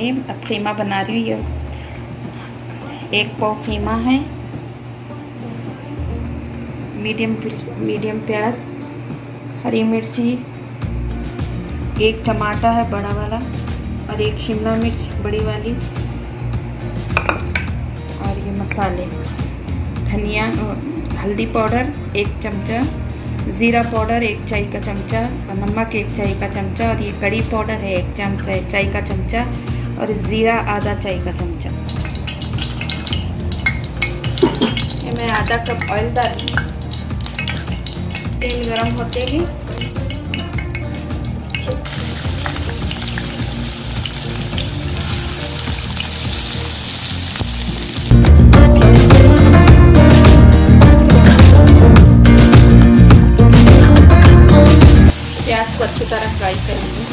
गई। अब कीमा बना रही हूँ। ये 1 पाव कीमा है, मीडियम प्याज, हरी मिर्ची, 1 टमाटर है बड़ा वाला और 1 शिमला मिर्च बड़ी वाली, और ये मसाले धनिया और हल्दी पाउडर 1 चमचा, ज़ीरा पाउडर 1 चाय का चमचा, और नमक 1 चाय का चमचा, और ये कड़ी पाउडर है 1 चाय का चमचा, और ज़ीरा आधा चाय का चमचा। ये मैं आधा कप ऑयल डाली। तेल गरम होते ही प्याज को अच्छी तरह फ्राई करेंगे।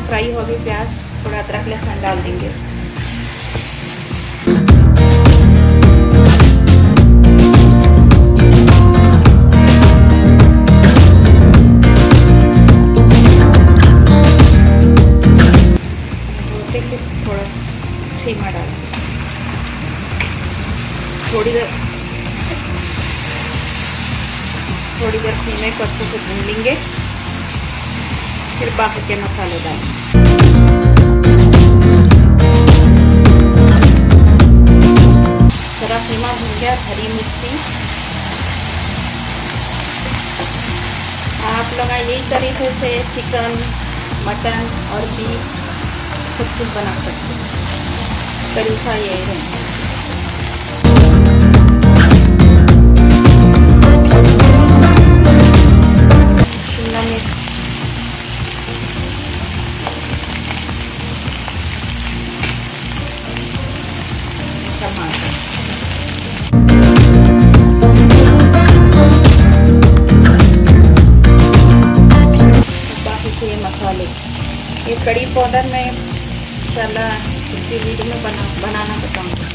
फ्राई हो गई प्याज, थोड़ा अदरक लहसुन डाल देंगे। थोड़ा कीमा डाल, थोड़ी देर कीमे को अच्छे से भून लेंगे, फिर बाकी के मसाले डालेंगे। थोड़ा कीमा भून गया, हरी मिर्ची। आप लोग यही तरीके से चिकन, मटन और बीफ सब कुछ बना सकते हैं। तरीका यही है। शिमला मिर्च, टमाटर, बाकी के मसाले। ये कड़ी पाउडर में इंशाल्लाह इसकी वीडियो में बनाना बताऊंगी।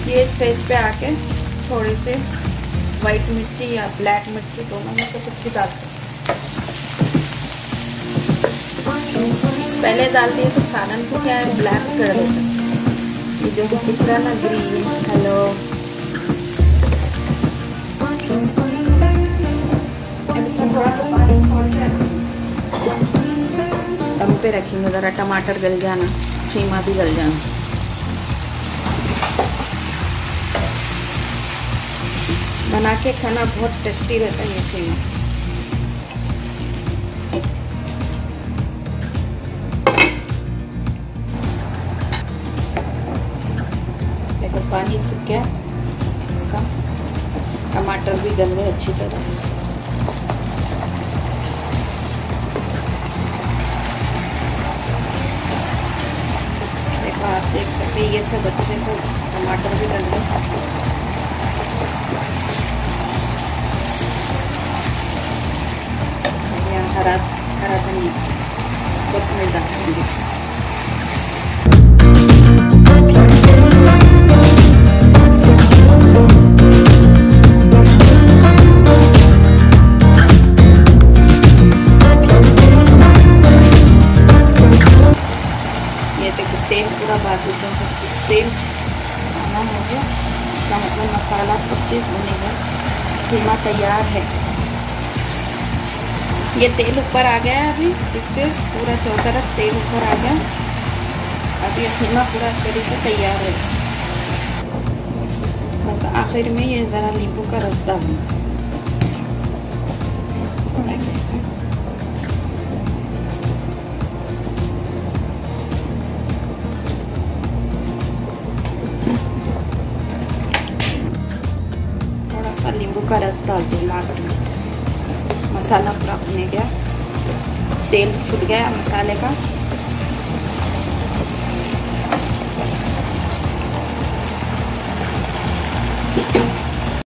ये स्टेज पे आके थोड़ी से वाइट मिर्ची या ब्लैक मिर्ची, दोनों में से कुछ भी डाल सकते। पहले डालती है तो सालन को क्या है ब्लैक कर देता है। ये जो दिख रहा है ना ग्रीन, हेलो, इसमें थोड़ा सा पानी छोड़ के दम पे रखेंगे, ज़रा टमाटर गल जाना, कीमा भी गल जाना। बना के खाना बहुत टेस्टी रहता है ये कीमा। देखो पानी सूख गया इसका, टमाटर भी गल गए अच्छी तरह। देखो आप देख सकते हैं ये सब अच्छे से टमाटर भी गल गए। हरा धनिया कोथिंबीर डालेंगे। ये देखो तेल पूरा बाजू तेल आना हो गया, इसका मतलब मसाला सब चीज़ बनेगा। कीमा तैयार है। ये तेल ऊपर आ गया है, अभी इसके पूरा चारों तरफ तेल ऊपर आ गया। अभी ये कीमा पूरा तरीके से तैयार है। बस आखिर में ये ज़रा नींबू का रस डालूँ। थोड़ा सा नींबू का रस डालते हैं लास्ट में। मसाला पूरा भुन गया। तेल छूट गया मसाले का।